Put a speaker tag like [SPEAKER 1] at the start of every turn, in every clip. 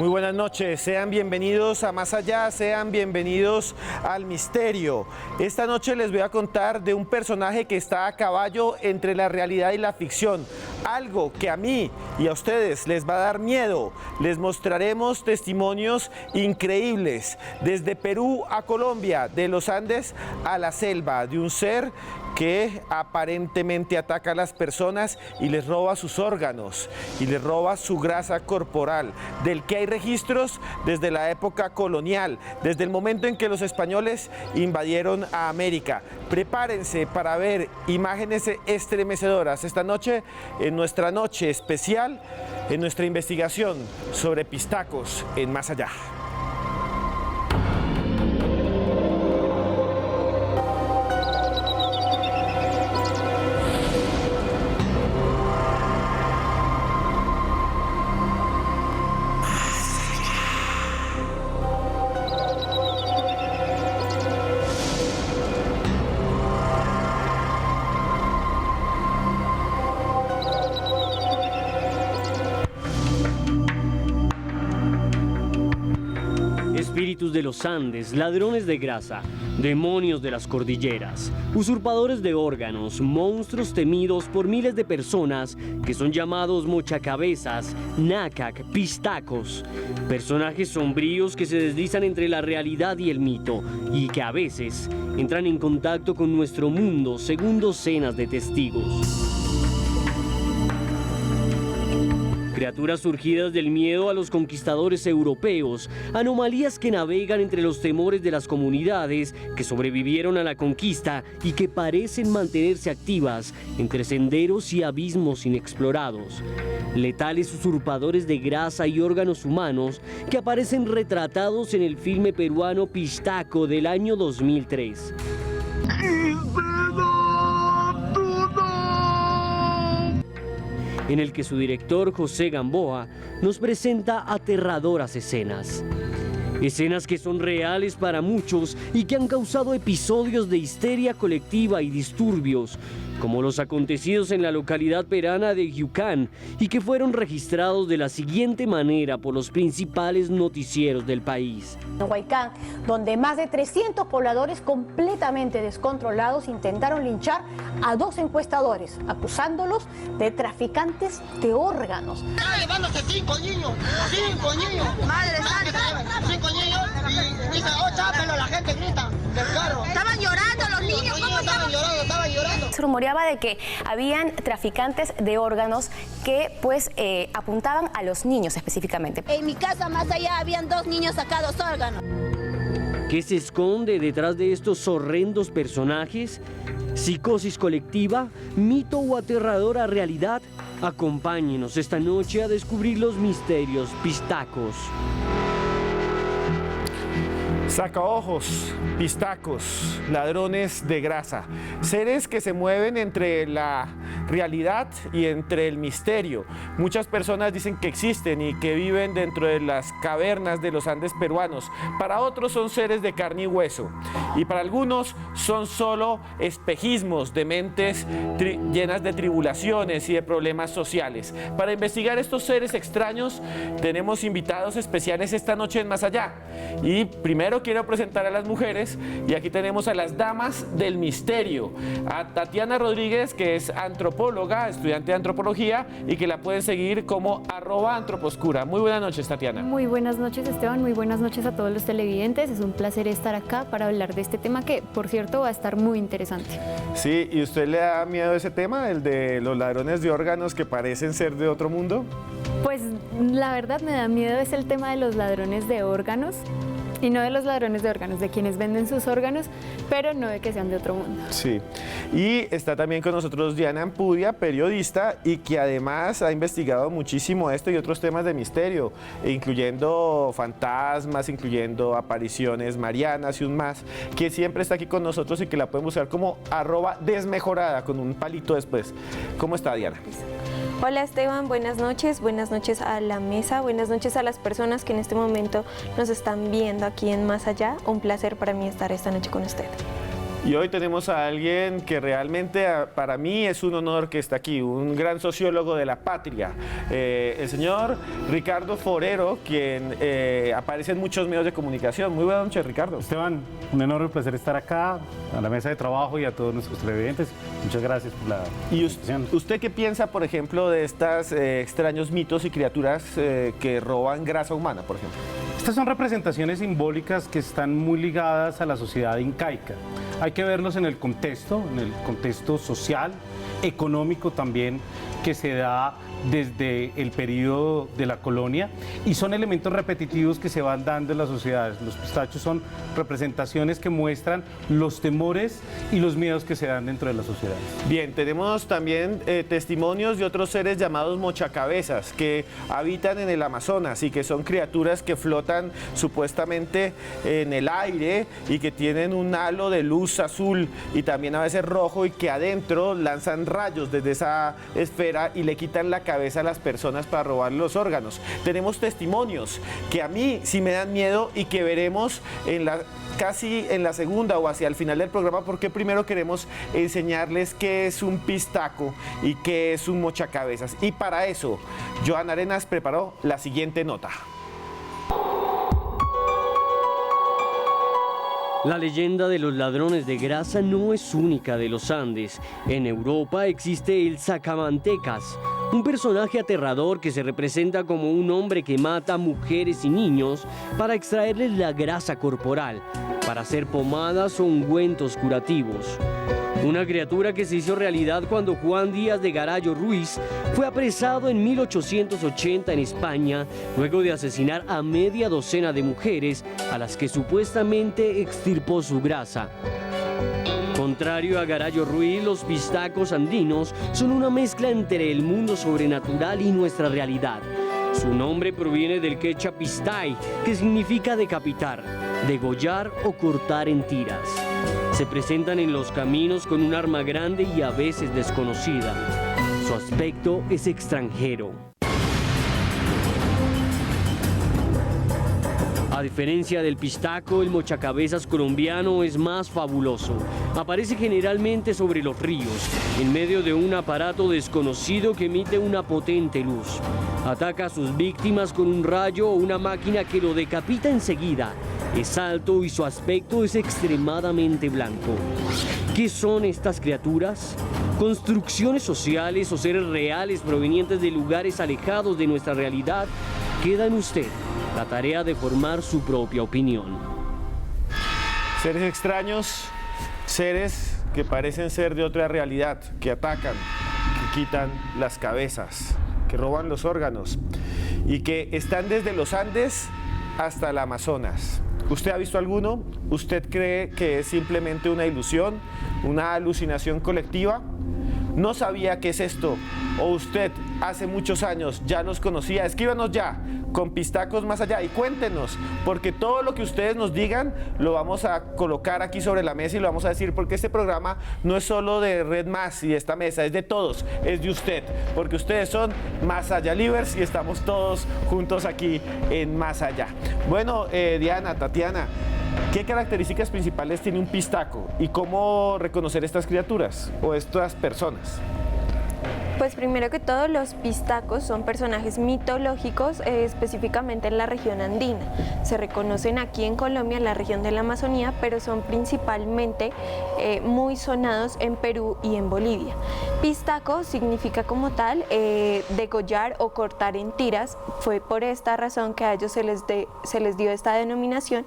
[SPEAKER 1] Muy buenas noches, sean bienvenidos a Más Allá, sean bienvenidos al Misterio. Esta noche les voy a contar de un personaje que está a caballo entre la realidad y la ficción. Algo que a mí y a ustedes les va a dar miedo. Les mostraremos testimonios increíbles, desde Perú a Colombia, de los Andes a la selva, de un ser que aparentemente ataca a las personas y les roba sus órganos y les roba su grasa corporal, del que hay registros desde la época colonial, desde el momento en que los españoles invadieron a América. Prepárense para ver imágenes estremecedoras esta noche, en nuestra noche especial, en nuestra investigación sobre pistacos en Más Allá.
[SPEAKER 2] Espíritus de los Andes, ladrones de grasa, demonios de las cordilleras, usurpadores de órganos, monstruos temidos por miles de personas que son llamados mochacabezas, nácac, pistacos, personajes sombríos que se deslizan entre la realidad y el mito y que a veces entran en contacto con nuestro mundo según docenas de testigos. Criaturas surgidas del miedo a los conquistadores europeos, anomalías que navegan entre los temores de las comunidades que sobrevivieron a la conquista y que parecen mantenerse activas entre senderos y abismos inexplorados. Letales usurpadores de grasa y órganos humanos que aparecen retratados en el filme peruano Pistaco del año 2003. En el que su director José Gamboa nos presenta aterradoras escenas. Escenas que son reales para muchos y que han causado episodios de histeria colectiva y disturbios, como los acontecidos en la localidad peruana de Yucán y que fueron registrados de la siguiente manera por los principales noticieros del país.
[SPEAKER 3] En Huaycán, donde más de 300 pobladores completamente descontrolados intentaron linchar a 2 encuestadores, acusándolos de traficantes de órganos.
[SPEAKER 4] Estaba llevándose 5 niños, 5 niños. Madre santa. 5 niños y dice, oh, chápelo, la gente grita del carro. Estaban llorando los niños, ¿cómo estaban llorando?
[SPEAKER 5] Se rumoreaba de que habían traficantes de órganos que pues apuntaban a los niños específicamente.
[SPEAKER 6] En mi casa más allá habían 2 niños sacados órganos.
[SPEAKER 2] ¿Qué se esconde detrás de estos horrendos personajes? ¿Psicosis colectiva? ¿Mito o aterradora realidad? Acompáñenos esta noche a descubrir los misterios pistacos.
[SPEAKER 1] Sacaojos, pistacos, ladrones de grasa, seres que se mueven entre la realidad y entre el misterio. Muchas personas dicen que existen y que viven dentro de las cavernas de los Andes peruanos. Para otros son seres de carne y hueso y para algunos son solo espejismos de mentes llenas de tribulaciones y de problemas sociales. Para investigar estos seres extraños tenemos invitados especiales esta noche en Más Allá. Y primero quiero presentar a las mujeres y aquí tenemos a las damas del misterio, a Tatiana Rodríguez, que es antropóloga, estudiante de antropología y que la pueden seguir como @antroposcura. Muy buenas noches, Tatiana.
[SPEAKER 7] Muy buenas noches, Esteban, muy buenas noches a todos los televidentes. Es un placer estar acá para hablar de este tema que, por cierto, va a estar muy interesante.
[SPEAKER 1] Sí, ¿y usted le da miedo a ese tema, el de los ladrones de órganos que parecen ser de otro mundo?
[SPEAKER 7] Pues la verdad me da miedo es el tema de los ladrones de órganos. Y no de los ladrones de órganos, de quienes venden sus órganos, pero no de que sean de otro mundo.
[SPEAKER 1] Sí, y está también con nosotros Diana Ampudia, periodista, y que además ha investigado muchísimo esto y otros temas de misterio, incluyendo fantasmas, incluyendo apariciones marianas y un más, que siempre está aquí con nosotros y que la pueden buscar como @desmejorada, con un palito después. ¿Cómo está, Diana?
[SPEAKER 8] Hola Esteban, buenas noches a la mesa, buenas noches a las personas que en este momento nos están viendo aquí en Más Allá. Un placer para mí estar esta noche con usted.
[SPEAKER 1] Y hoy tenemos a alguien que realmente para mí es un honor que está aquí, un gran sociólogo de la patria, el señor Ricardo Forero, quien aparece en muchos medios de comunicación. Muy buenas noches, Ricardo.
[SPEAKER 9] Esteban, un enorme placer estar acá, a la mesa de trabajo y a todos nuestros televidentes. Muchas gracias por la invitación.
[SPEAKER 1] ¿Y usted qué piensa, por ejemplo, de estos extraños mitos y criaturas que roban grasa humana, por ejemplo?
[SPEAKER 9] Estas son representaciones simbólicas que están muy ligadas a la sociedad incaica. Hay que verlos en el contexto social, económico también, que se da desde el periodo de la colonia, y son elementos repetitivos que se van dando en las sociedades. Los pistachos son representaciones que muestran los temores y los miedos que se dan dentro de las sociedades.
[SPEAKER 1] Bien, tenemos también testimonios de otros seres llamados mochacabezas que habitan en el Amazonas y que son criaturas que flotan supuestamente en el aire y que tienen un halo de luz azul y también a veces rojo, y que adentro lanzan rayos desde esa esfera y le quitan la cabeza a las personas para robar los órganos. Tenemos testimonios que a mí sí me dan miedo y que veremos casi en la segunda o hacia el final del programa, porque primero queremos enseñarles qué es un pistaco y qué es un mochacabezas. Y para eso, Joana Arenas preparó la siguiente nota.
[SPEAKER 2] La leyenda de los ladrones de grasa no es única de los Andes. En Europa existe el sacamantecas, un personaje aterrador que se representa como un hombre que mata a mujeres y niños para extraerles la grasa corporal, para hacer pomadas o ungüentos curativos. Una criatura que se hizo realidad cuando Juan Díaz de Garallo Ruiz fue apresado en 1880 en España, luego de asesinar a media docena de mujeres a las que supuestamente extirpó su grasa. Contrario a Garallo Ruiz, los pistacos andinos son una mezcla entre el mundo sobrenatural y nuestra realidad. Su nombre proviene del quechua pistay, que significa decapitar, degollar o cortar en tiras. Se presentan en los caminos con un arma grande y a veces desconocida. Su aspecto es extranjero. A diferencia del pistaco, el mochacabezas colombiano es más fabuloso. Aparece generalmente sobre los ríos, en medio de un aparato desconocido que emite una potente luz. Ataca a sus víctimas con un rayo o una máquina que lo decapita enseguida. Es alto y su aspecto es extremadamente blanco. ¿Qué son estas criaturas? ¿Construcciones sociales o seres reales provenientes de lugares alejados de nuestra realidad? Queda en usted la tarea de formar su propia opinión.
[SPEAKER 1] Seres extraños, seres que parecen ser de otra realidad, que atacan, que quitan las cabezas, que roban los órganos y que están desde los Andes hasta el Amazonas. ¿Usted ha visto alguno? ¿Usted cree que es simplemente una ilusión, una alucinación colectiva? ¿No sabía qué es esto? ¿O usted hace muchos años ya los conocía? Escríbanos ya con Pistacos Más Allá y cuéntenos, porque todo lo que ustedes nos digan lo vamos a colocar aquí sobre la mesa y lo vamos a decir, porque este programa no es solo de Red Más y de esta mesa, es de todos, es de usted, porque ustedes son Más Allá Livers y estamos todos juntos aquí en Más Allá. Bueno, Diana, Tatiana, ¿qué características principales tiene un pistaco y cómo reconocer estas criaturas o estas personas?
[SPEAKER 8] Pues primero que todo, los pistacos son personajes mitológicos, específicamente en la región andina. Se reconocen aquí en Colombia, en la región de la Amazonía, pero son principalmente muy sonados en Perú y en Bolivia. Pistaco significa como tal degollar o cortar en tiras. Fue por esta razón que a ellos se les dio esta denominación.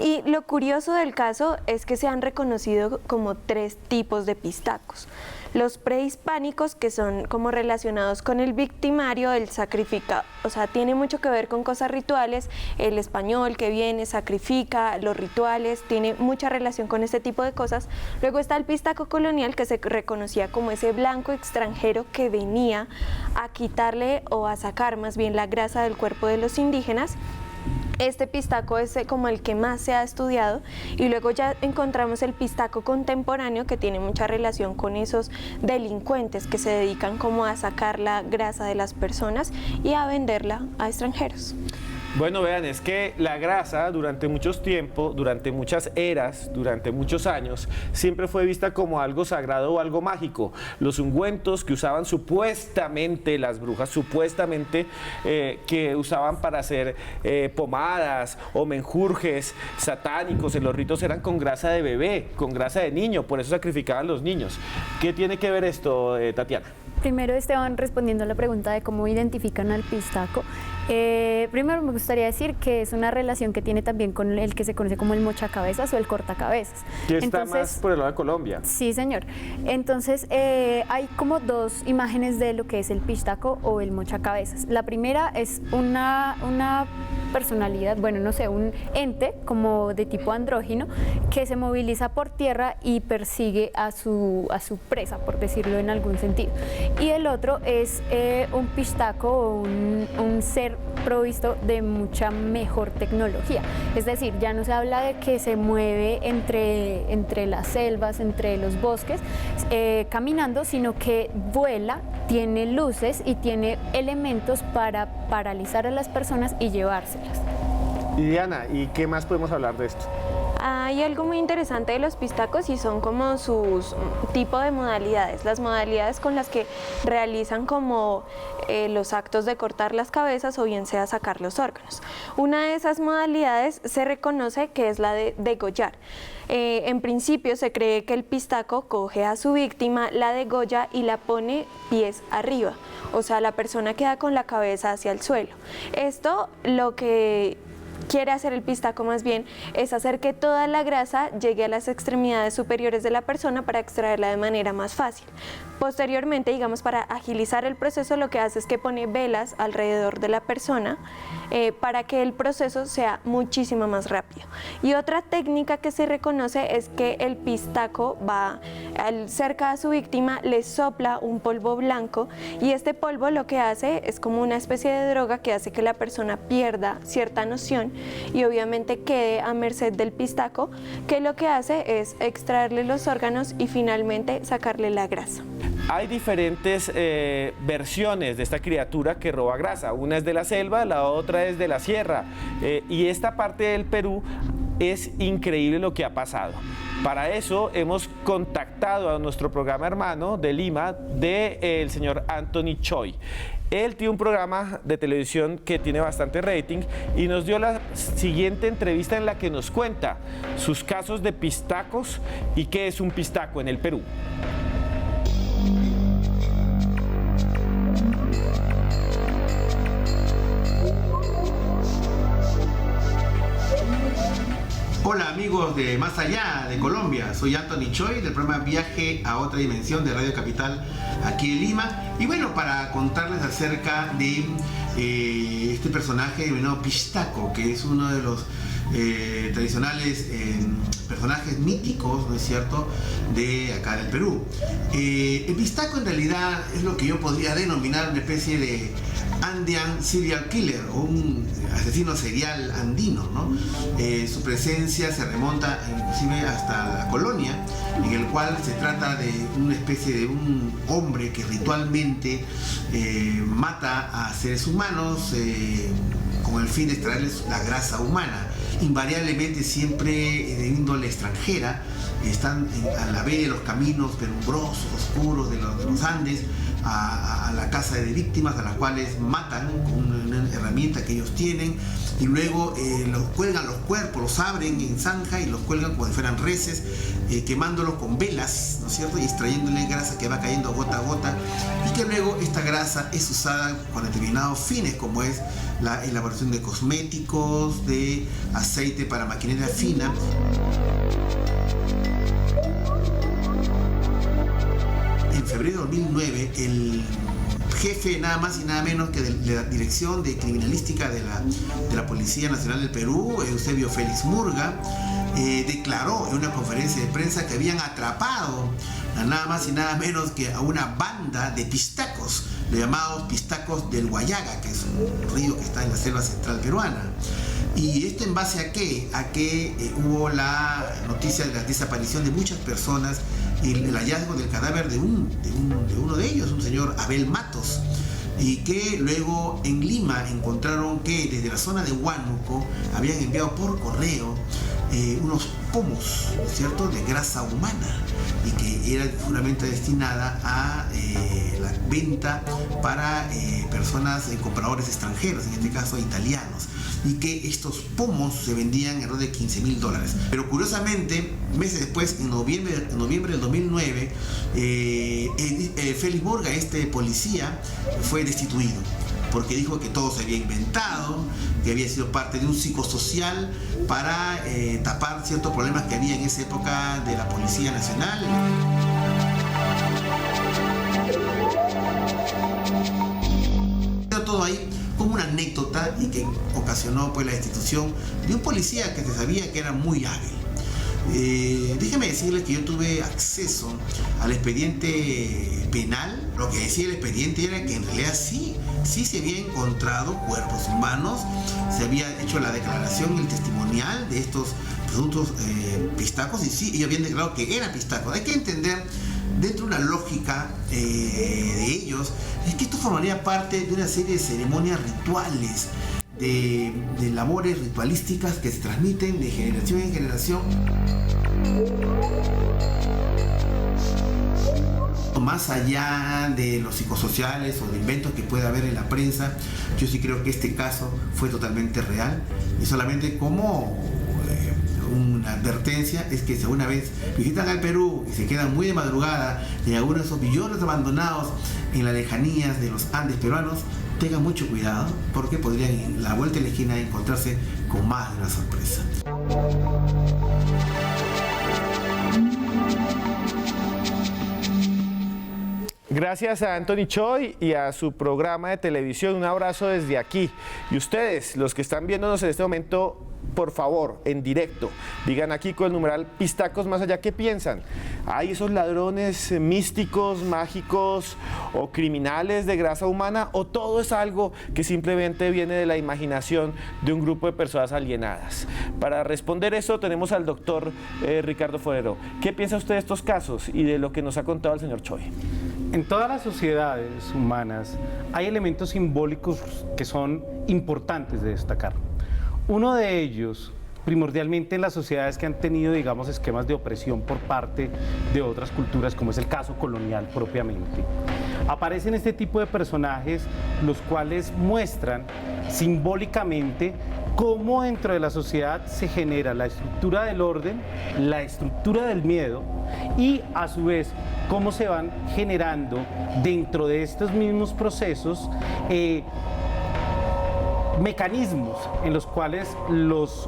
[SPEAKER 8] Y lo curioso del caso es que se han reconocido como 3 tipos de pistacos. Los prehispánicos, que son como relacionados con el victimario, el sacrifica, o sea, tiene mucho que ver con cosas rituales. El español que viene, sacrifica, los rituales, tiene mucha relación con este tipo de cosas. Luego está el pistaco colonial, que se reconocía como ese blanco extranjero que venía a quitarle o a sacar más bien la grasa del cuerpo de los indígenas. Este pistaco es como el que más se ha estudiado, y luego ya encontramos el pistaco contemporáneo, que tiene mucha relación con esos delincuentes que se dedican como a sacar la grasa de las personas y a venderla a extranjeros.
[SPEAKER 1] Bueno, vean, es que la grasa durante muchos tiempos, durante muchas eras, durante muchos años, siempre fue vista como algo sagrado o algo mágico. Los ungüentos que usaban supuestamente las brujas, supuestamente que usaban para hacer pomadas o menjurjes satánicos en los ritos eran con grasa de bebé, con grasa de niño, por eso sacrificaban los niños. ¿Qué tiene que ver esto, Tatiana?
[SPEAKER 7] Primero, Esteban, respondiendo a la pregunta de cómo identifican al pistaco, primero me gustaría decir que es una relación que tiene también con el que se conoce como el mochacabezas o el cortacabezas.
[SPEAKER 1] Que está más por el lado de Colombia.
[SPEAKER 7] Sí, señor. Entonces, hay como dos imágenes de lo que es el pistaco o el mochacabezas. La primera es una personalidad, bueno, no sé, un ente como de tipo andrógino que se moviliza por tierra y persigue a su presa, por decirlo en algún sentido. Y el otro es un pistaco o un ser provisto de mucha mejor tecnología. Es decir, ya no se habla de que se mueve entre las selvas, entre los bosques, caminando, sino que vuela, tiene luces y tiene elementos para paralizar a las personas y llevárselas.
[SPEAKER 1] Y Diana, ¿y qué más podemos hablar de esto?
[SPEAKER 8] Hay algo muy interesante de los pistacos y son como sus tipo de modalidades, las modalidades con las que realizan como los actos de cortar las cabezas o bien sea sacar los órganos. Una de esas modalidades se reconoce que es la de degollar. En principio se cree que el pistaco coge a su víctima, la degolla y la pone pies arriba, o sea, la persona queda con la cabeza hacia el suelo. Esto lo que quiere hacer el pistaco más bien es hacer que toda la grasa llegue a las extremidades superiores de la persona para extraerla de manera más fácil. Posteriormente, digamos, para agilizar el proceso, lo que hace es que pone velas alrededor de la persona para que el proceso sea muchísimo más rápido. Y otra técnica que se reconoce es que el pistaco va cerca a su víctima, le sopla un polvo blanco y este polvo lo que hace es como una especie de droga que hace que la persona pierda cierta noción y obviamente quede a merced del pistaco, que lo que hace es extraerle los órganos y finalmente sacarle la grasa.
[SPEAKER 1] Hay diferentes versiones de esta criatura que roba grasa. Una es de la selva, la otra es de la sierra. Y esta parte del Perú es increíble lo que ha pasado. Para eso hemos contactado a nuestro programa hermano de Lima, del señor Anthony Choi. Él tiene un programa de televisión que tiene bastante rating y nos dio la siguiente entrevista en la que nos cuenta sus casos de pistacos y qué es un pistaco en el Perú.
[SPEAKER 10] Hola amigos de Más Allá de Colombia, soy Anthony Choi del programa Viaje a Otra Dimensión de Radio Capital aquí en Lima. Y bueno, para contarles acerca de este personaje denominado Pistaco, que es uno de los tradicionales personajes míticos, ¿no es cierto?, de acá del Perú. El Pistaco en realidad es lo que yo podría denominar una especie de Andean serial killer o un asesino serial andino, ¿no? Su presencia se remonta inclusive hasta la colonia, en el cual se trata de una especie de un hombre que ritualmente mata a seres humanos con el fin de extraerles la grasa humana. Invariablemente siempre de índole extranjera, están a la vez de los caminos penumbrosos, oscuros de los Andes, a la casa de víctimas a las cuales matan con una herramienta que ellos tienen y luego los cuelgan los cuerpos, los abren en zanja y los cuelgan como si fueran reses, quemándolos con velas, ¿no es cierto?, y extrayéndole grasa que va cayendo gota a gota y que luego esta grasa es usada con determinados fines, como es la elaboración de cosméticos, de aceite para maquinaria fina. En febrero de 2009, el jefe nada más y nada menos que de la Dirección de Criminalística de la Policía Nacional del Perú, Eusebio Félix Murga, declaró en una conferencia de prensa que habían atrapado a nada más y nada menos que a una banda de pistacos, llamados pistacos del Guayaga, que es un río que está en la selva central peruana. ¿Y esto en base a qué? A que hubo la noticia de la desaparición de muchas personas y el hallazgo del cadáver de uno de ellos, un señor Abel Matos, y que luego en Lima encontraron que desde la zona de Huánuco habían enviado por correo unos pomos, ¿cierto?, de grasa humana, y que era seguramente destinada a la venta para personas, compradores extranjeros, en este caso italianos, y que estos pomos se vendían alrededor de $15.000. Pero curiosamente, meses después, en noviembre del 2009, Félix Burga, este policía, fue destituido porque dijo que todo se había inventado, que había sido parte de un psicosocial para tapar ciertos problemas que había en esa época de la Policía Nacional. Todo ahí como una anécdota y que ocasionó pues la destitución de un policía que se sabía que era muy hábil. Déjeme decirles que yo tuve acceso al expediente penal. Lo que decía el expediente era que en realidad sí se había encontrado cuerpos humanos, se había hecho la declaración y el testimonial de estos presuntos pistacos, y sí, ellos habían declarado que eran pistacos. Hay que entender, dentro de una lógica de ellos, es que esto formaría parte de una serie de ceremonias rituales, de labores ritualísticas que se transmiten de generación en generación. Más allá de los psicosociales o de inventos que pueda haber en la prensa, yo sí creo que este caso fue totalmente real, y solamente como una advertencia es que si alguna vez visitan al Perú y se quedan muy de madrugada en algunos de esos millones abandonados en las lejanías de los Andes peruanos, tengan mucho cuidado, porque podrían en la vuelta de la esquina encontrarse con más de una sorpresa.
[SPEAKER 1] Gracias a Anthony Choi y a su programa de televisión. Un abrazo desde aquí. Y ustedes, los que están viéndonos en este momento, por favor, en directo, digan aquí con el numeral Pistacos Más Allá qué piensan. ¿Hay esos ladrones místicos, mágicos o criminales de grasa humana, o todo es algo que simplemente viene de la imaginación de un grupo de personas alienadas? Para responder eso tenemos al doctor Ricardo Forero. ¿Qué piensa usted de estos casos y de lo que nos ha contado el señor Choi?
[SPEAKER 9] En todas las sociedades humanas hay elementos simbólicos que son importantes de destacar. Uno de ellos, primordialmente en las sociedades que han tenido, digamos, esquemas de opresión por parte de otras culturas, como es el caso colonial propiamente, aparecen este tipo de personajes, los cuales muestran simbólicamente cómo dentro de la sociedad se genera la estructura del orden, la estructura del miedo, y a su vez cómo se van generando dentro de estos mismos procesos mecanismos en los cuales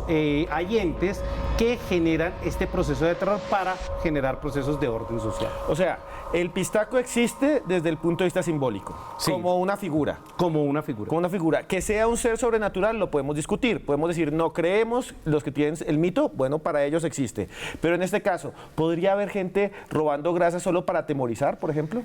[SPEAKER 9] hay entes que generan este proceso de terror para generar procesos de orden social.
[SPEAKER 1] O sea, el pistaco existe desde el punto de vista simbólico, sí, como una figura.
[SPEAKER 9] Como una figura.
[SPEAKER 1] Como una figura. Que sea un ser sobrenatural lo podemos discutir. Podemos decir, no creemos, los que tienen el mito, bueno, para ellos existe. Pero en este caso, ¿podría haber gente robando grasa solo para atemorizar, por ejemplo?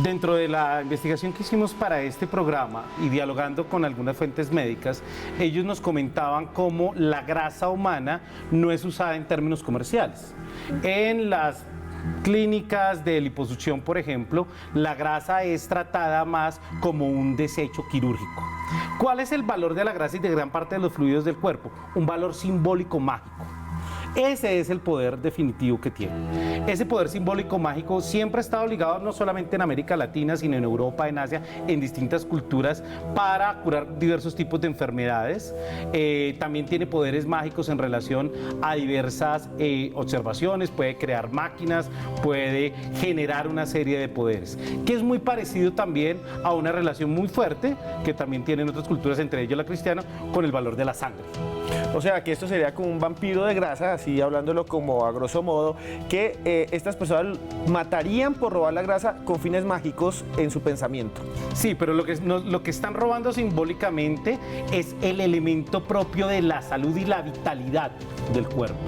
[SPEAKER 9] Dentro de la investigación que hicimos para este programa y dialogando con algunas fuentes médicas, ellos nos comentaban cómo la grasa humana no es usada en términos comerciales. En las clínicas de liposucción, por ejemplo, la grasa es tratada más como un desecho quirúrgico. ¿Cuál es el valor de la grasa y de gran parte de los fluidos del cuerpo? Un valor simbólico mágico. Ese es el poder definitivo que tiene. Ese poder simbólico mágico siempre ha estado ligado no solamente en América Latina, sino en Europa, en Asia, en distintas culturas, para curar diversos tipos de enfermedades. También tiene poderes mágicos en relación a diversas observaciones, puede crear máquinas, puede generar una serie de poderes, que es muy parecido también a una relación muy fuerte que también tienen otras culturas, entre ellos la cristiana, con el valor de la sangre.
[SPEAKER 1] O sea, que esto sería como un vampiro de grasa, así hablándolo como a grosso modo, que estas personas matarían por robar la grasa con fines mágicos en su pensamiento.
[SPEAKER 9] Sí, pero lo que están robando simbólicamente es el elemento propio de la salud y la vitalidad del cuerpo.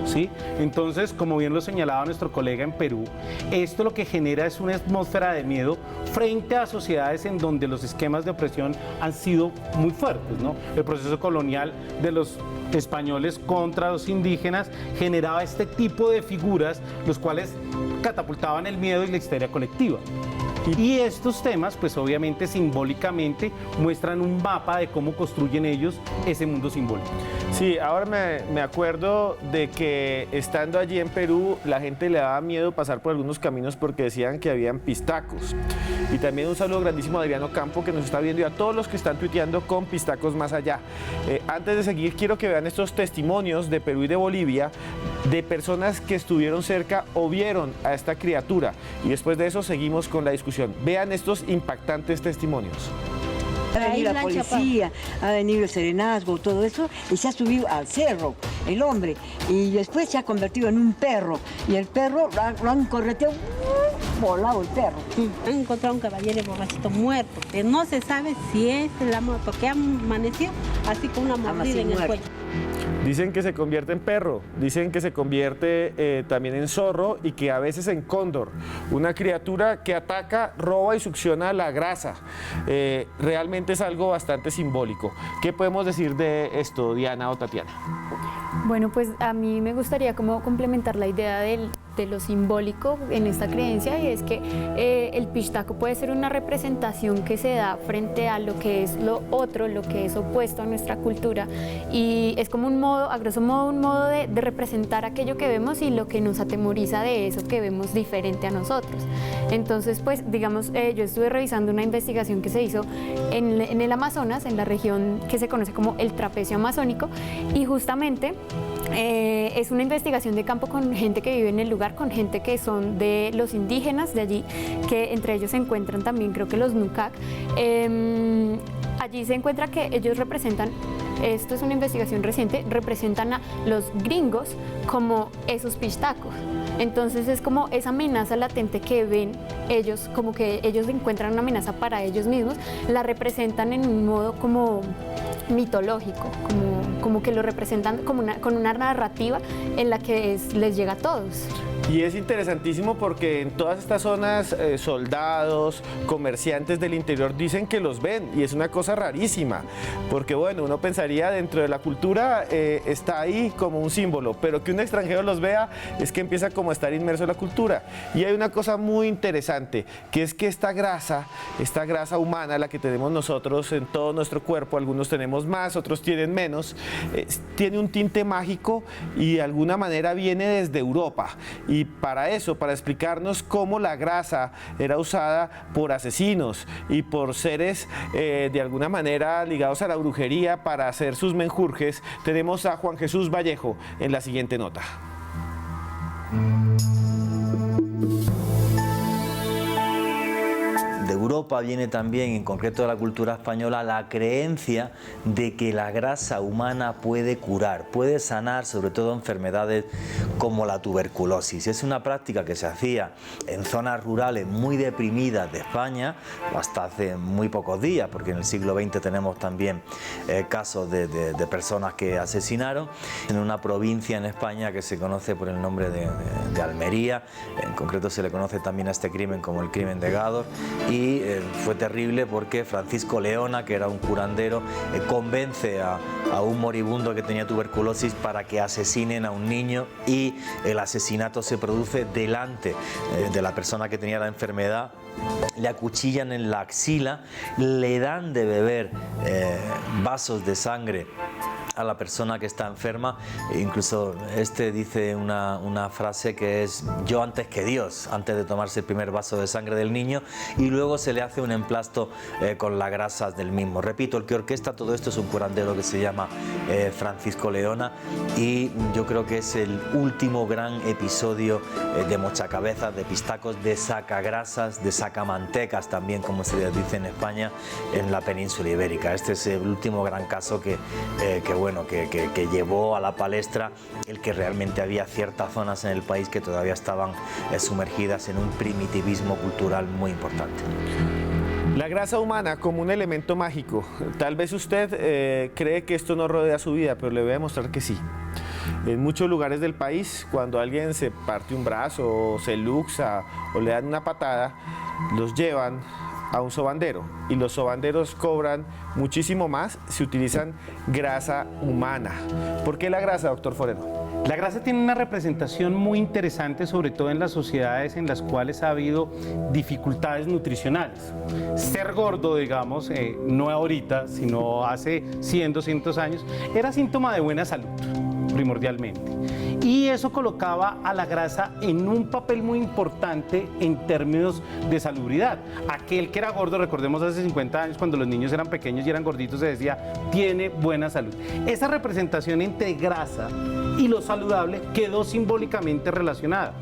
[SPEAKER 9] ¿Sí? Entonces, como bien lo señalaba nuestro colega en Perú, esto lo que genera es una atmósfera de miedo frente a sociedades en donde los esquemas de opresión han sido muy fuertes, ¿no? El proceso colonial de los españoles contra los indígenas generaba este tipo de figuras, los cuales catapultaban el miedo y la histeria colectiva. Y estos temas, pues obviamente simbólicamente muestran un mapa de cómo construyen ellos ese mundo simbólico.
[SPEAKER 1] Sí, ahora me acuerdo de que estando allí en Perú, la gente le daba miedo pasar por algunos caminos porque decían que habían pistacos. Y también un saludo grandísimo a Adriano Campo, que nos está viendo, y a todos los que están tuiteando con Pistacos Más Allá. Antes de seguir, quiero que vean estos testimonios de Perú y de Bolivia de personas que estuvieron cerca o vieron a esta criatura. Y después de eso seguimos con la discusión. Vean estos impactantes testimonios.
[SPEAKER 11] Ha venido la policía, ha venido el serenazgo, todo eso, y se ha subido al cerro, el hombre, y después se ha convertido en un perro, y el perro lo han correteado, volado el perro.
[SPEAKER 12] Han encontrado un caballero borrachito muerto, que no se sabe si es la muerte, porque ha amanecido así con una mordida en el cuello.
[SPEAKER 1] Dicen que se convierte en perro, dicen que se convierte también en zorro y que a veces en cóndor, una criatura que ataca, roba y succiona la grasa. Realmente es algo bastante simbólico. ¿Qué podemos decir de esto, Diana o Tatiana?
[SPEAKER 7] Bueno, pues a mí me gustaría como complementar la idea de lo simbólico en esta creencia, y es que el pistaco puede ser una representación que se da frente a lo que es lo otro, lo que es opuesto a nuestra cultura, y es como un modo, a grosso modo, un modo de representar aquello que vemos y lo que nos atemoriza de eso que vemos diferente a nosotros. Entonces, pues digamos, yo estuve revisando una investigación que se hizo en el Amazonas, en la región que se conoce como el trapecio amazónico, y justamente es una investigación de campo con gente que vive en el lugar, con gente que son de los indígenas de allí, que entre ellos se encuentran también, creo que los Nucac. Allí se encuentra que ellos representan, esto es una investigación reciente, representan a los gringos como esos pistacos. Entonces es como esa amenaza latente que ven ellos, como que ellos encuentran una amenaza para ellos mismos, la representan en un modo como mitológico, como que lo representan como con una narrativa en la que les llega a todos.
[SPEAKER 1] Y es interesantísimo porque en todas estas zonas soldados, comerciantes del interior dicen que los ven, y es una cosa rarísima, porque bueno, uno pensaría dentro de la cultura está ahí como un símbolo, pero que un extranjero los vea es que empieza como a estar inmerso en la cultura. Y hay una cosa muy interesante, que es que esta grasa humana, la que tenemos nosotros en todo nuestro cuerpo, algunos tenemos más, otros tienen menos, tiene un tinte mágico y de alguna manera viene desde Europa. Y para eso, para explicarnos cómo la grasa era usada por asesinos y por seres de alguna manera ligados a la brujería para hacer sus menjurjes, tenemos a Juan Jesús Vallejo en la siguiente nota.
[SPEAKER 13] De Europa viene también, en concreto de la cultura española, la creencia de que la grasa humana puede curar, puede sanar sobre todo enfermedades como la tuberculosis. Es una práctica que se hacía en zonas rurales muy deprimidas de España hasta hace muy pocos días, porque en el siglo XX tenemos también casos de personas que asesinaron en una provincia en España que se conoce por el nombre de Almería. En concreto se le conoce también a este crimen como el crimen de Gádor, y fue terrible porque Francisco Leona, que era un curandero, convence a un moribundo que tenía tuberculosis para que asesinen a un niño, y el asesinato se produce delante de la persona que tenía la enfermedad. Le acuchillan en la axila, le dan de beber vasos de sangre a la persona que está enferma. Incluso dice una frase que es: yo antes que Dios, antes de tomarse el primer vaso de sangre del niño, y luego se le hace un emplasto con las grasas del mismo. Repito, el que orquesta todo esto es un curandero que se llama Francisco Leona, y yo creo que es el último gran episodio de mochacabezas, de pistacos, de sacagrasas, de sacamantecas también, como se dice en España, en la península ibérica. Este es el último gran caso que llevó a la palestra el que realmente había ciertas zonas en el país que todavía estaban sumergidas en un primitivismo cultural muy importante.
[SPEAKER 1] La grasa humana como un elemento mágico. Tal vez usted cree que esto no rodea su vida, pero le voy a demostrar que sí. En muchos lugares del país, cuando alguien se parte un brazo, o se luxa, o le dan una patada, los llevan a un sobandero, y los sobanderos cobran muchísimo más si utilizan grasa humana. ¿Por qué la grasa, doctor Forero?
[SPEAKER 9] La grasa tiene una representación muy interesante, sobre todo en las sociedades en las cuales ha habido dificultades nutricionales. Ser gordo, digamos, no ahorita, sino hace 100, 200 años, era síntoma de buena salud, primordialmente. Y eso colocaba a la grasa en un papel muy importante en términos de salubridad. Aquel que era gordo, recordemos hace 50 años, cuando los niños eran pequeños y eran gorditos, se decía, tiene buena salud. Esa representación entre grasa y lo saludable quedó simbólicamente relacionada.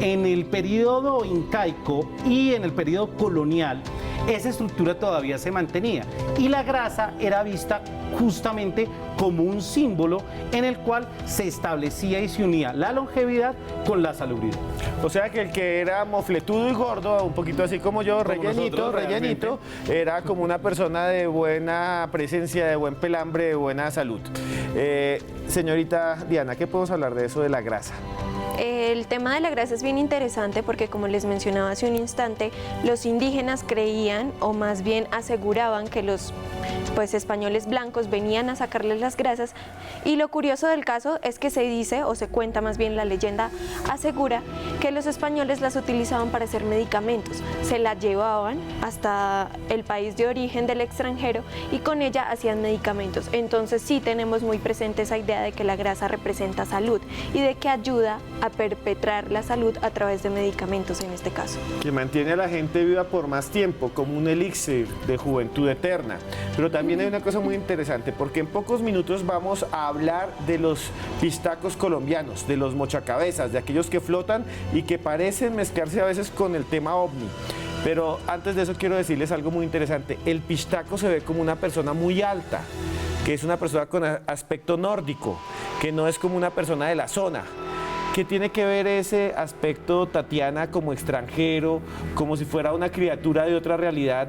[SPEAKER 9] En el periodo incaico y en el periodo colonial, esa estructura todavía se mantenía y la grasa era vista justamente como un símbolo en el cual se establecía y se unía la longevidad con la salubridad.
[SPEAKER 1] O sea que el que era mofletudo y gordo, un poquito así como yo, rellenito, era como una persona de buena presencia, de buen pelambre, de buena salud. Señorita Diana, ¿qué podemos hablar de eso de la grasa?
[SPEAKER 8] El tema de la grasa es bien interesante porque, como les mencionaba hace un instante, los indígenas creían, o más bien aseguraban, que los españoles blancos venían a sacarles las grasas, y lo curioso del caso es que se dice, o se cuenta más bien, la leyenda asegura que los españoles las utilizaban para hacer medicamentos, se las llevaban hasta el país de origen del extranjero y con ella hacían medicamentos. Entonces sí tenemos muy presente esa idea de que la grasa representa salud y de que ayuda a perpetrar la salud a través de medicamentos en este caso.
[SPEAKER 1] Que mantiene a la gente viva por más tiempo, como un elixir de juventud eterna. Pero también hay una cosa muy interesante, porque en pocos minutos vamos a hablar de los pistacos colombianos, de los mochacabezas, de aquellos que flotan y que parecen mezclarse a veces con el tema ovni. Pero antes de eso quiero decirles algo muy interesante. El pistaco se ve como una persona muy alta, que es una persona con aspecto nórdico, que no es como una persona de la zona. ¿Qué tiene que ver ese aspecto, Tatiana, como extranjero, como si fuera una criatura de otra realidad,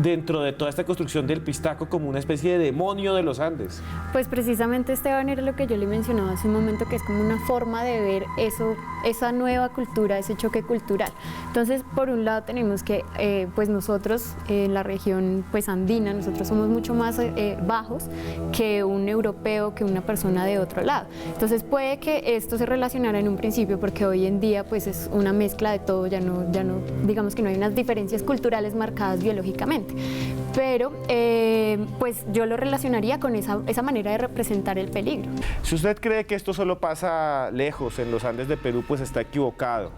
[SPEAKER 1] dentro de toda esta construcción del pistaco, como una especie de demonio de los Andes?
[SPEAKER 7] Pues precisamente, Esteban, era lo que yo le mencionaba hace un momento, que es como una forma de ver eso, esa nueva cultura, ese choque cultural. Entonces, por un lado tenemos que pues nosotros en la región pues andina, nosotros somos mucho más bajos que un europeo, que una persona de otro lado. Entonces puede que esto se relacionara en un principio, porque hoy en día pues es una mezcla de todo, ya no digamos que no hay unas diferencias culturales marcadas biológicamente. Pero pues yo lo relacionaría con esa manera de representar el peligro.
[SPEAKER 1] Si usted cree que esto solo pasa lejos, en los Andes de Perú, pues está equivocado.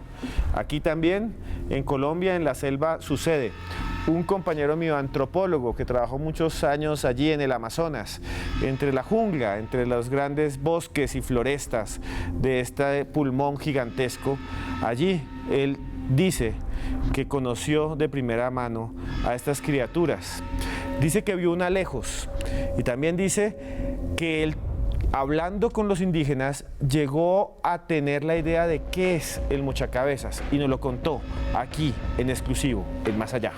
[SPEAKER 1] Aquí también, en Colombia, en la selva, sucede. Un compañero mío, antropólogo, que trabajó muchos años allí en el Amazonas, entre la jungla, entre los grandes bosques y florestas de este pulmón gigantesco, allí él dice que conoció de primera mano a estas criaturas. Dice que vio una lejos y también dice que él, hablando con los indígenas, llegó a tener la idea de qué es el mochacabezas y nos lo contó aquí en exclusivo, en Más Allá.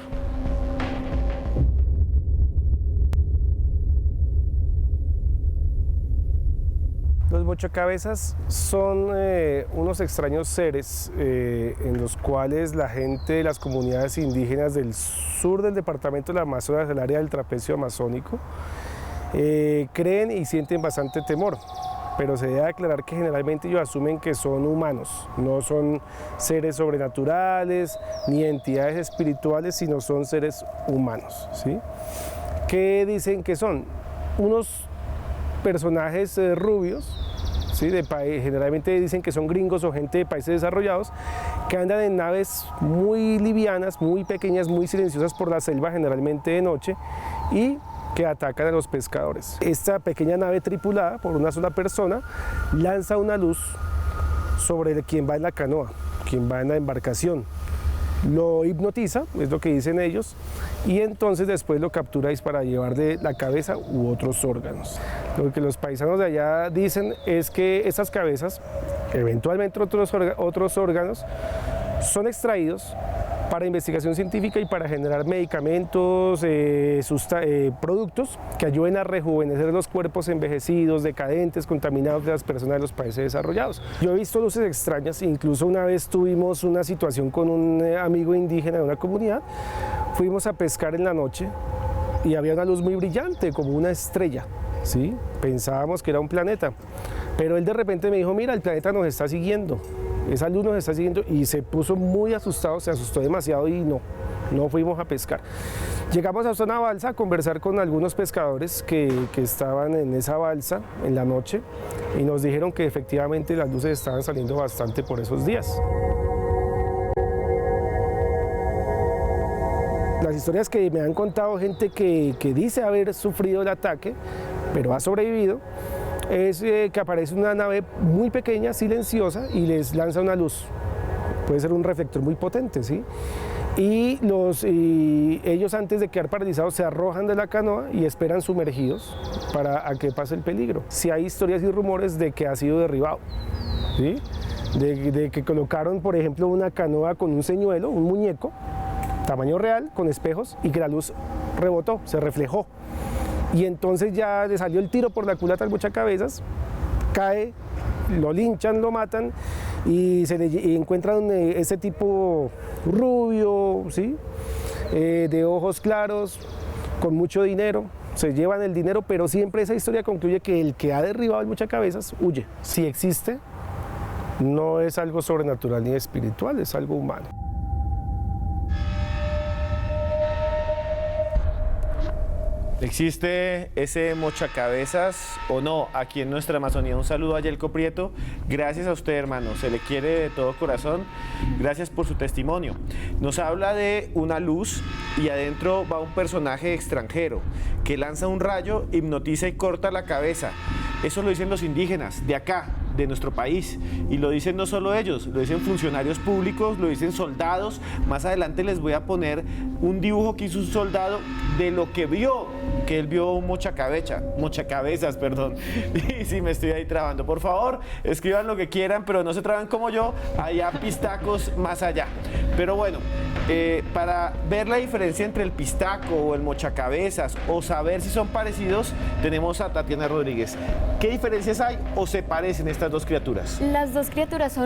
[SPEAKER 14] Los mochacabezas son unos extraños seres en los cuales la gente de las comunidades indígenas del sur del departamento del Amazonas, del área del trapecio amazónico, creen y sienten bastante temor. Pero se debe aclarar que generalmente ellos asumen que son humanos, no son seres sobrenaturales ni entidades espirituales, sino son seres humanos, ¿sí? ¿Qué dicen que son? Unos personajes rubios, ¿sí? Generalmente dicen que son gringos o gente de países desarrollados, que andan en naves muy livianas, muy pequeñas, muy silenciosas por la selva, generalmente de noche, y que atacan a los pescadores. Esta pequeña nave tripulada por una sola persona lanza una luz sobre quien va en la canoa, quien va en la embarcación. Lo hipnotiza, es lo que dicen ellos, y entonces después lo captura para llevarle la cabeza u otros órganos. Lo que los paisanos de allá dicen es que estas cabezas, eventualmente otros órganos, son extraídos para investigación científica y para generar medicamentos, productos que ayuden a rejuvenecer los cuerpos envejecidos, decadentes, contaminados de las personas de los países desarrollados. Yo he visto luces extrañas, incluso una vez tuvimos una situación con un amigo indígena de una comunidad, fuimos a pescar en la noche y había una luz muy brillante, como una estrella, ¿sí? Pensábamos que era un planeta. Pero él de repente me dijo, mira, el planeta nos está siguiendo, esa luz nos está siguiendo, y se puso muy asustado, se asustó demasiado y no fuimos a pescar. Llegamos hasta una balsa a conversar con algunos pescadores que estaban en esa balsa en la noche y nos dijeron que efectivamente las luces estaban saliendo bastante por esos días. Las historias que me han contado gente que dice haber sufrido el ataque, pero ha sobrevivido, es que aparece una nave muy pequeña, silenciosa, y les lanza una luz. Puede ser un reflector muy potente, ¿sí? Y ellos, antes de quedar paralizados, se arrojan de la canoa y esperan sumergidos para que pase el peligro. Sí hay historias y rumores de que ha sido derribado, ¿sí? De que colocaron, por ejemplo, una canoa con un señuelo, un muñeco, tamaño real, con espejos, y que la luz rebotó, se reflejó. Y entonces ya le salió el tiro por la culata al Mochacabezas, cae, lo linchan, lo matan y encuentran ese tipo rubio, ¿sí? De ojos claros, con mucho dinero. Se llevan el dinero, pero siempre esa historia concluye que el que ha derribado el Mochacabezas huye. Si existe, no es algo sobrenatural ni espiritual, es algo humano.
[SPEAKER 1] ¿Existe ese Mochacabezas o no aquí en nuestra Amazonía? Un saludo a Yelko Prieto. Gracias a usted, hermano. Se le quiere de todo corazón. Gracias por su testimonio. Nos habla de una luz y adentro va un personaje extranjero que lanza un rayo, hipnotiza y corta la cabeza. Eso lo dicen los indígenas de acá, de nuestro país, y lo dicen no solo ellos, lo dicen funcionarios públicos, lo dicen soldados. Más adelante les voy a poner un dibujo que hizo un soldado de lo que vio, que él vio un Mochacabezas, perdón. Y si me estoy ahí trabando, por favor, escriban lo que quieran, pero no se traban como yo, allá pistacos más allá. Pero bueno, para ver la diferencia entre el pistaco o el Mochacabezas o saber si son parecidos, tenemos a Tatiana Rodríguez. ¿Qué diferencias hay o se parecen estas dos criaturas?
[SPEAKER 7] Las dos criaturas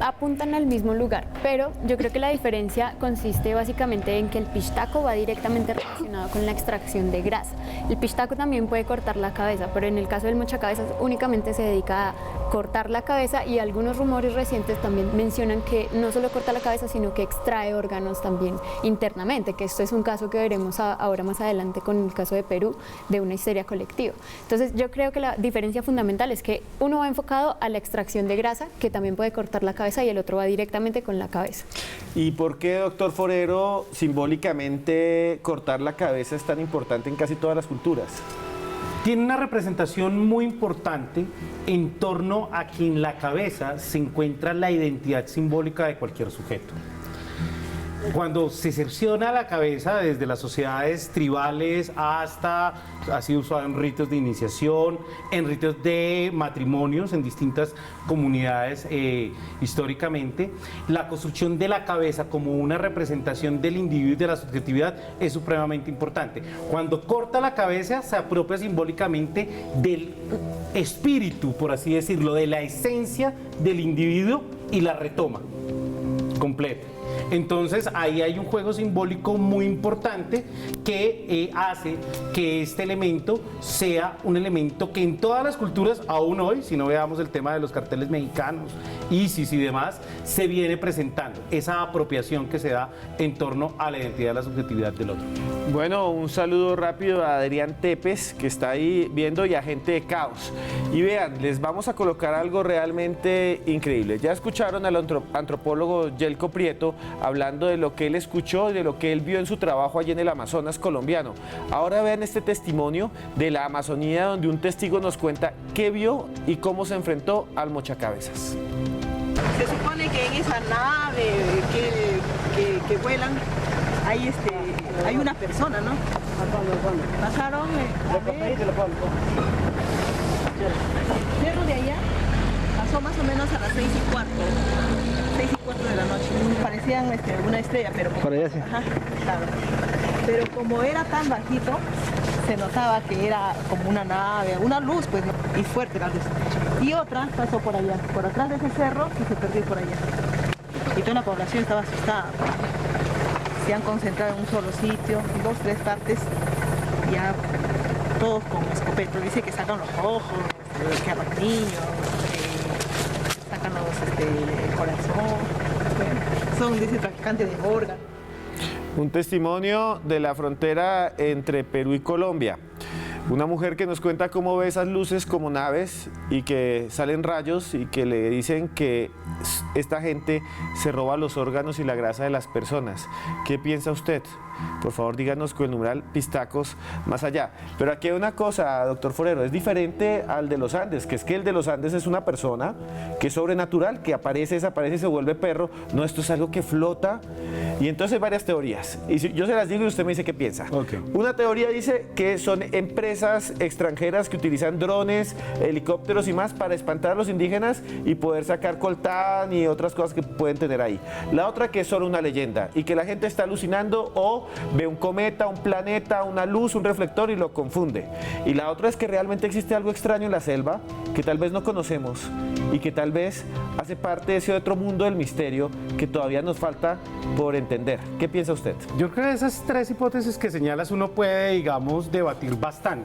[SPEAKER 7] apuntan al mismo lugar, pero yo creo que la diferencia consiste básicamente en que el pistaco va directamente relacionado con la extracción de grasa. El pistaco también puede cortar la cabeza, pero en el caso del Mochacabezas únicamente se dedica a cortar la cabeza, y algunos rumores recientes también mencionan que no solo corta la cabeza, sino que extrae órganos también internamente, que esto es un caso que veremos ahora más adelante con el caso de Perú, de una histeria colectiva. Entonces yo creo que la diferencia fundamental es que uno va enfocado a la extracción de grasa, que también puede cortar la cabeza, y el otro va directamente con la cabeza.
[SPEAKER 1] ¿Y por qué, doctor Forero, simbólicamente cortar la cabeza es tan importante en casi todas las culturas?
[SPEAKER 9] Tiene una representación muy importante en torno a que en la cabeza se encuentra la identidad simbólica de cualquier sujeto. Cuando se secciona la cabeza, desde las sociedades tribales hasta, ha sido usado en ritos de iniciación, en ritos de matrimonios en distintas comunidades históricamente, la construcción de la cabeza como una representación del individuo y de la subjetividad es supremamente importante. Cuando corta la cabeza, se apropia simbólicamente del espíritu, por así decirlo, de la esencia del individuo, y la retoma completa. Entonces ahí hay un juego simbólico muy importante que hace que este elemento sea un elemento que en todas las culturas, aún hoy, si no veamos el tema de los carteles mexicanos, ISIS y demás, se viene presentando esa apropiación que se da en torno a la identidad y la subjetividad del otro.
[SPEAKER 1] Bueno, un saludo rápido a Adrián Tepes, que está ahí viendo, y a Gente de Caos. Y vean, les vamos a colocar algo realmente increíble. Ya escucharon al antropólogo Yelko Prieto hablando de lo que él escuchó y de lo que él vio en su trabajo allí en el Amazonas colombiano. Ahora vean este testimonio de la Amazonía, donde un testigo nos cuenta qué vio y cómo se enfrentó al Mochacabezas.
[SPEAKER 15] Se supone que en esa nave que vuelan hay una persona, ¿no? Pasaron de allá, pasó más o menos a las 6:15 de la noche. Parecían una estrella, pero por allá sí. Ajá, claro. Pero como era tan bajito, se notaba que era como una nave, una luz, pues, ¿no? Y fuerte la luz. Y otra pasó por allá, por atrás de ese cerro, y se perdió por allá. Y toda la población estaba asustada. Se han concentrado en un solo sitio, 2, 3 partes, ya todos con escopeta. Dice que sacan los ojos, que a los niños, sacan el corazón. Son, dice, traficantes de órganos.
[SPEAKER 1] Un testimonio de la frontera entre Perú y Colombia. Una mujer que nos cuenta cómo ve esas luces como naves y que salen rayos y que le dicen que esta gente se roba los órganos y la grasa de las personas. ¿Qué piensa usted? Por favor, díganos con el numeral Pistacos más allá. Pero aquí hay una cosa, doctor Forero, es diferente al de los Andes, que es que el de los Andes es una persona que es sobrenatural, que aparece, desaparece y se vuelve perro. No, esto es algo que flota. Y entonces hay varias teorías. Y yo se las digo y usted me dice qué piensa. Una teoría dice que son empresas extranjeras que utilizan drones, helicópteros y más para espantar a los indígenas y poder sacar coltán y otras cosas que pueden tener ahí. La otra que es solo una leyenda y que la gente está alucinando o ve un cometa, un planeta, una luz, un reflector y lo confunde. Y la otra es que realmente existe algo extraño en la selva que tal vez no conocemos y que tal vez hace parte de ese otro mundo del misterio que todavía nos falta por entender. ¿Qué piensa usted?
[SPEAKER 9] Yo creo que esas tres hipótesis que señalas uno puede, digamos, debatir bastante.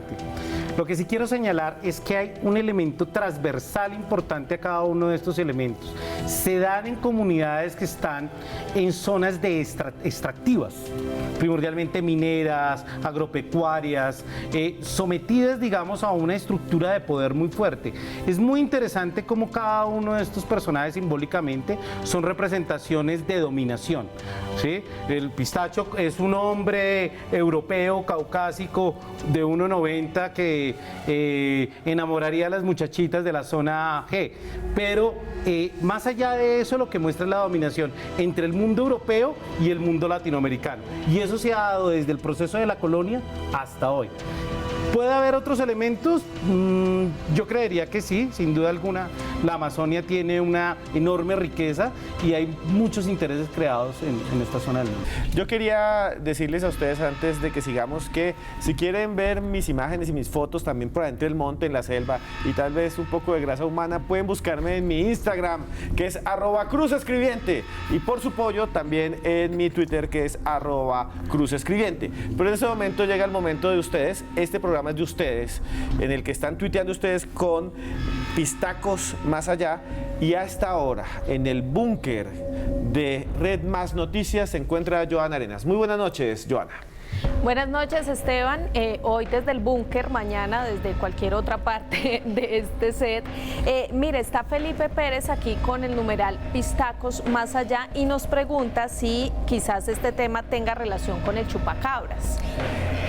[SPEAKER 9] Lo que sí quiero señalar es que hay un elemento transversal importante a cada uno de estos elementos. Se dan en comunidades que están en zonas de extractivas, primordialmente mineras, agropecuarias, sometidas, digamos, a una estructura de poder muy fuerte. Es muy interesante cómo cada uno de estos personajes simbólicamente son representaciones de dominación, ¿sí? El pistacho es un hombre europeo, caucásico, de 1,90 que enamoraría a las muchachitas de la zona G, pero más allá de eso lo que muestra es la dominación entre el mundo europeo y el mundo latinoamericano, y eso se ha dado desde el proceso de la colonia hasta hoy. ¿Puede haber otros elementos? Yo creería que sí, sin duda alguna. La Amazonia tiene una enorme riqueza y hay muchos intereses creados en esta zona del mundo.
[SPEAKER 1] Yo quería decirles a ustedes antes de que sigamos que si quieren ver mis imágenes y mis fotos también por adentro del monte, en la selva y tal vez un poco de grasa humana, pueden buscarme en mi Instagram, que es @cruzescribiente, y por su pollo también en mi Twitter, que es @cruzescribiente. Pero en este momento llega el momento de ustedes. Este programa es de ustedes, en el que están tuiteando ustedes con Pistacos más allá, y hasta ahora en el búnker de Red Más Noticias se encuentra Joana Arenas. Muy buenas noches, Joana.
[SPEAKER 16] Buenas noches, Esteban. Hoy desde el búnker, mañana desde cualquier otra parte de este set. Mire, está Felipe Pérez aquí con el numeral Pistacos más allá y nos pregunta si quizás este tema tenga relación con el chupacabras.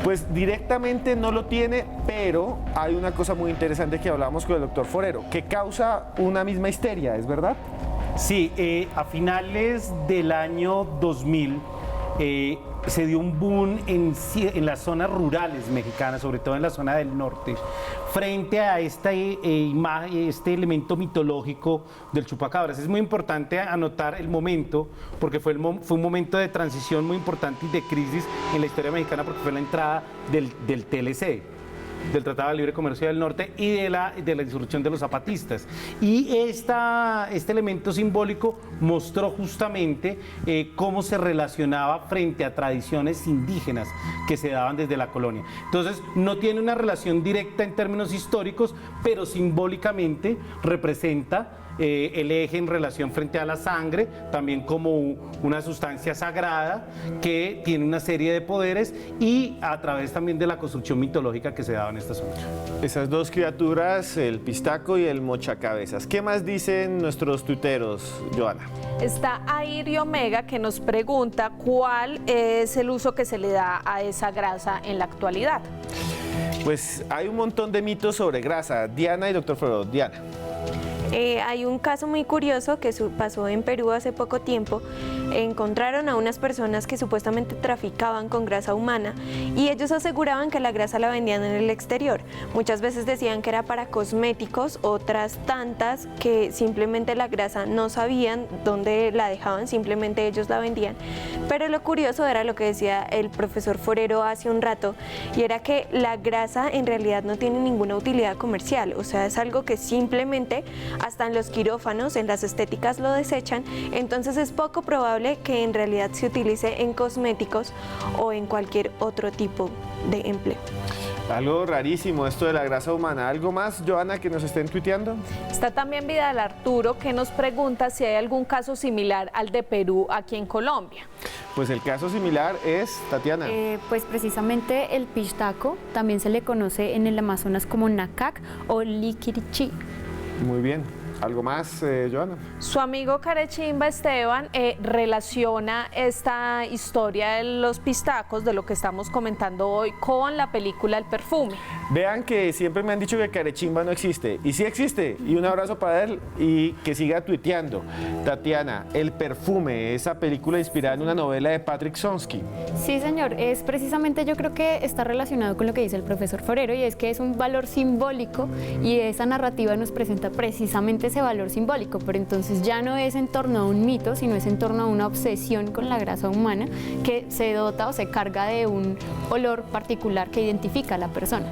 [SPEAKER 1] Pues directamente no lo tiene, pero hay una cosa muy interesante que hablábamos con el doctor Forero, que causa una misma histeria, ¿es verdad?
[SPEAKER 9] Sí, a finales del año 2000 se dio un boom en las zonas rurales mexicanas, sobre todo en la zona del norte, frente a este elemento mitológico del chupacabras. Es muy importante anotar el momento, porque fue un momento de transición muy importante y de crisis en la historia mexicana, porque fue la entrada del TLC, del Tratado de Libre Comercio del Norte, y de la insurrección de los zapatistas. Y este elemento simbólico mostró justamente cómo se relacionaba frente a tradiciones indígenas que se daban desde la colonia. Entonces, no tiene una relación directa en términos históricos, pero simbólicamente representa el eje en relación frente a la sangre, también como una sustancia sagrada que tiene una serie de poderes, y a través también de la construcción mitológica que se daba en esta zona.
[SPEAKER 1] Esas dos criaturas, el pistaco y el mochacabezas. ¿Qué más dicen nuestros tuiteros, Joana?
[SPEAKER 16] Está Airi Omega, que nos pregunta cuál es el uso que se le da a esa grasa en la actualidad.
[SPEAKER 1] Pues hay un montón de mitos sobre grasa. Diana y doctor Forero. Diana.
[SPEAKER 8] Hay un caso muy curioso que pasó en Perú hace poco tiempo. Encontraron a unas personas que supuestamente traficaban con grasa humana y ellos aseguraban que la grasa la vendían en el exterior. Muchas veces decían que era para cosméticos, otras tantas que simplemente la grasa no sabían dónde la dejaban, simplemente ellos la vendían. Pero lo curioso era lo que decía el profesor Forero hace un rato, y era que la grasa en realidad no tiene ninguna utilidad comercial, o sea, es algo que simplemente hasta en los quirófanos, en las estéticas lo desechan. Entonces es poco probable que en realidad se utilice en cosméticos o en cualquier otro tipo de empleo.
[SPEAKER 1] Algo rarísimo esto de la grasa humana. ¿Algo más, Joana, que nos estén tuiteando?
[SPEAKER 16] Está también Vidal Arturo, que nos pregunta si hay algún caso similar al de Perú aquí en Colombia.
[SPEAKER 1] Pues el caso similar es, Tatiana.
[SPEAKER 7] Pues precisamente el pistaco también se le conoce en el Amazonas como nacac o liquirichi.
[SPEAKER 1] Muy bien. ¿Algo más, Joana?
[SPEAKER 16] Su amigo Carechimba Esteban relaciona esta historia de los pistacos, de lo que estamos comentando hoy, con la película El Perfume.
[SPEAKER 1] Vean que siempre me han dicho que Carechimba no existe, y sí existe, y un abrazo para él, y que siga tuiteando. Tatiana, El Perfume, esa película inspirada en una novela de Patrick Sonsky.
[SPEAKER 7] Sí, señor, es precisamente, yo creo que está relacionado con lo que dice el profesor Forero, y es que es un valor simbólico, y esa narrativa nos presenta precisamente ese valor simbólico, pero entonces ya no es en torno a un mito, sino es en torno a una obsesión con la grasa humana que se dota o se carga de un olor particular que identifica a la persona.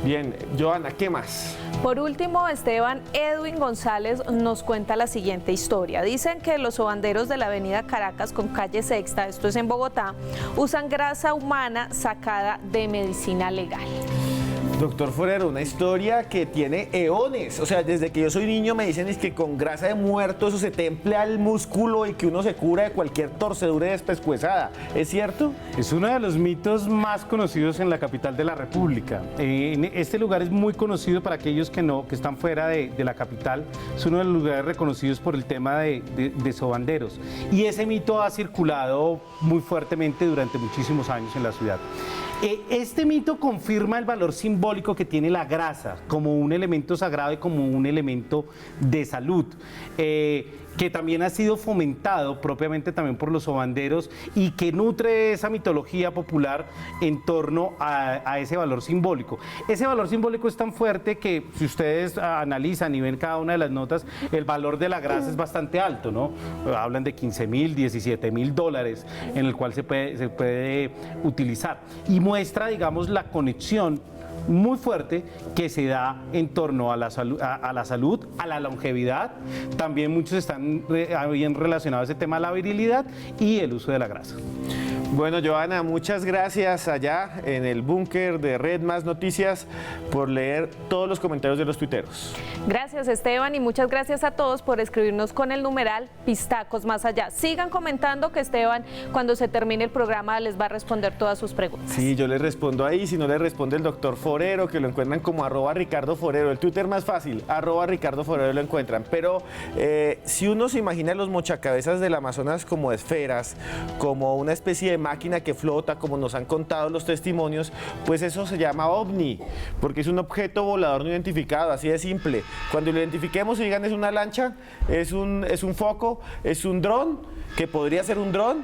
[SPEAKER 1] Bien, Joana, ¿qué más?
[SPEAKER 16] Por último, Esteban, Edwin González nos cuenta la siguiente historia. Dicen que los sobanderos de la avenida Caracas con calle Sexta, esto es en Bogotá, usan grasa humana sacada de medicina legal.
[SPEAKER 1] Doctor Forero, una historia que tiene eones, o sea, desde que yo soy niño me dicen es que con grasa de muerto eso se templea el músculo y que uno se cura de cualquier torcedura despescuezada, ¿es cierto?
[SPEAKER 9] Es uno de los mitos más conocidos en la capital de la República. Este lugar es muy conocido para aquellos que están fuera de la capital, es uno de los lugares reconocidos por el tema de sobanderos, y ese mito ha circulado muy fuertemente durante muchísimos años en la ciudad. Este mito confirma el valor simbólico que tiene la grasa como un elemento sagrado y como un elemento de salud, que también ha sido fomentado propiamente también por los sobanderos y que nutre esa mitología popular en torno a ese valor simbólico. Ese valor simbólico es tan fuerte que si ustedes analizan y ven cada una de las notas, el valor de la grasa es bastante alto, ¿no? Hablan de 15.000, 17.000 dólares en el cual se puede utilizar y muestra, digamos, la conexión muy fuerte que se da en torno a la salud, a la longevidad. También muchos están bien relacionados a ese tema de la virilidad y el uso de la grasa.
[SPEAKER 1] Bueno, Joana, muchas gracias allá en el búnker de Red Más Noticias por leer todos los comentarios de los tuiteros.
[SPEAKER 16] Gracias, Esteban, y muchas gracias a todos por escribirnos con el numeral Pistacos Más Allá. Sigan comentando que Esteban, cuando se termine el programa, les va a responder todas sus preguntas.
[SPEAKER 1] Sí, yo les respondo ahí, si no les responde el doctor Forero, que lo encuentran como @RicardoForero, el Twitter más fácil, @RicardoForero lo encuentran. Pero si uno se imagina los mochacabezas del Amazonas como esferas, como una especie de máquina que flota, como nos han contado los testimonios, pues eso se llama ovni, porque es un objeto volador no identificado, así de simple. Cuando lo identifiquemos y digan es una lancha, es un foco, es un dron, que podría ser un dron,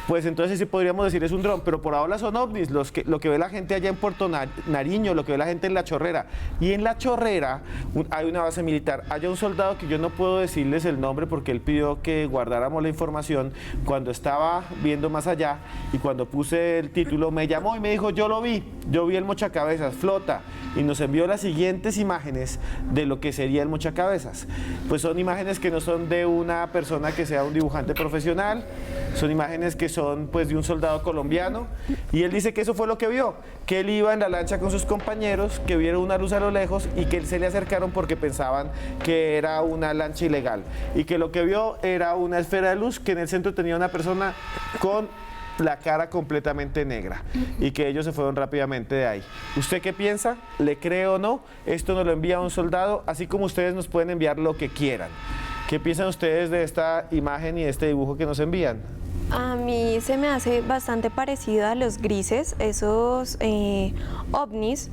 [SPEAKER 1] pues entonces sí podríamos decir es un dron, pero por ahora son ovnis, lo que ve la gente allá en Puerto Nariño, lo que ve la gente en La Chorrera. Y en La Chorrera hay una base militar. Hay un soldado que yo no puedo decirles el nombre porque él pidió que guardáramos la información. Cuando estaba viendo Más Allá y cuando puse el título me llamó y me dijo yo vi el mochacabezas, flota, y nos envió las siguientes imágenes de lo que sería el mochacabezas. Pues son imágenes que no son de una persona que sea un dibujante profesional, son imágenes que son pues de un soldado colombiano, y él dice que eso fue lo que vio, que él iba en la lancha con sus compañeros, que vieron una luz a lo lejos y que se le acercaron porque pensaban que era una lancha ilegal, y que lo que vio era una esfera de luz que en el centro tenía una persona con la cara completamente negra, y que ellos se fueron rápidamente de ahí. ¿Usted qué piensa? ¿Le cree o no? Esto nos lo envía un soldado, así como ustedes nos pueden enviar lo que quieran. ¿Qué piensan ustedes de esta imagen y de este dibujo que nos envían?
[SPEAKER 8] A mí se me hace bastante parecido a los grises, esos ovnis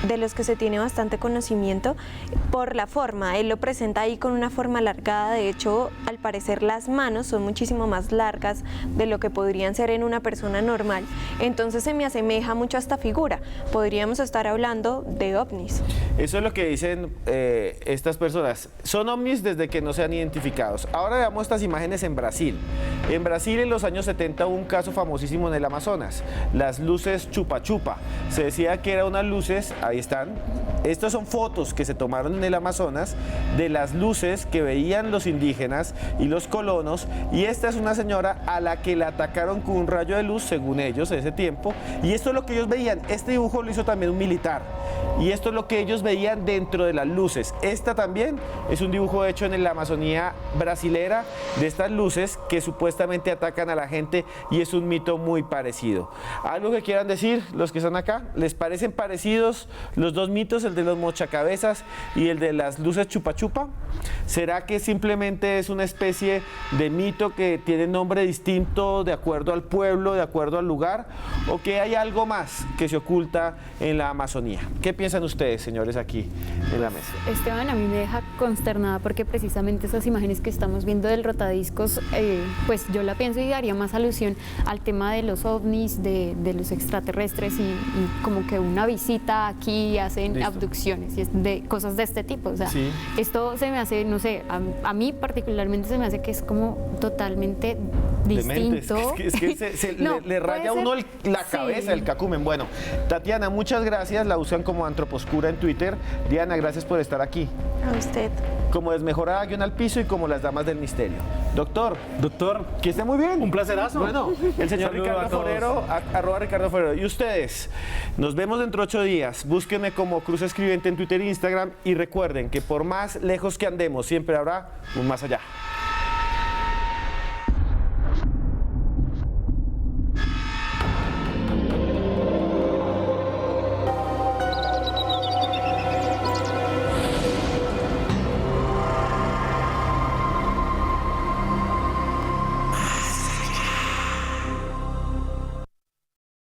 [SPEAKER 8] de los que se tiene bastante conocimiento por la forma. Él lo presenta ahí con una forma alargada, de hecho al parecer las manos son muchísimo más largas de lo que podrían ser en una persona normal, entonces se me asemeja mucho a esta figura, podríamos estar hablando de ovnis.
[SPEAKER 1] Eso es lo que dicen estas personas, son ovnis desde que no sean identificados. Ahora veamos estas imágenes en Brasil. En Brasil en los años 70 hubo un caso famosísimo en el Amazonas, las luces chupa chupa. Se decía que eran unas luces, ahí están. Estas son fotos que se tomaron en el Amazonas de las luces que veían los indígenas y los colonos, y esta es una señora a la que la atacaron con un rayo de luz, según ellos, en ese tiempo, y esto es lo que ellos veían. Este dibujo lo hizo también un militar, y esto es lo que ellos veían dentro de las luces. Esta también es un dibujo hecho en la Amazonía brasilera de estas luces que supuestamente atacan a la gente, y es un mito muy parecido. ¿Algo que quieran decir los que están acá? ¿Les parecen parecidos los dos mitos, el de los mochacabezas y el de las luces chupa chupa? ¿Será que simplemente es una especie de mito que tiene nombre distinto de acuerdo al pueblo, de acuerdo al lugar, o que hay algo más que se oculta en la Amazonía? ¿Qué piensan ustedes, señores, aquí en la mesa?
[SPEAKER 7] Esteban, a mí me deja consternada porque precisamente esas imágenes que estamos viendo del rotadiscos, pues yo la pienso y haría más alusión al tema de los ovnis, de los extraterrestres y como que una visita aquí hacen abducciones y de cosas de este tipo. O sea, sí. Esto se me hace, no sé, a mí particularmente se me hace que es como totalmente distinto.
[SPEAKER 1] Es que no, le raya a uno la cabeza, sí. El cacumen. Bueno, Tatiana, muchas gracias. La usan como Antroposcura en Twitter. Diana, gracias por estar aquí.
[SPEAKER 8] A usted.
[SPEAKER 1] Como Desmejorada Guión al Piso y como Las Damas del Misterio. Doctor,
[SPEAKER 9] que esté muy bien. Un placerazo.
[SPEAKER 1] Bueno, el señor Ricardo Forero, @Ricardo Forero. Y ustedes, nos vemos dentro de 8 días. Búsquenme como Cruz Escribiente en Twitter e Instagram y recuerden que por más lejos que andemos, siempre habrá un más allá.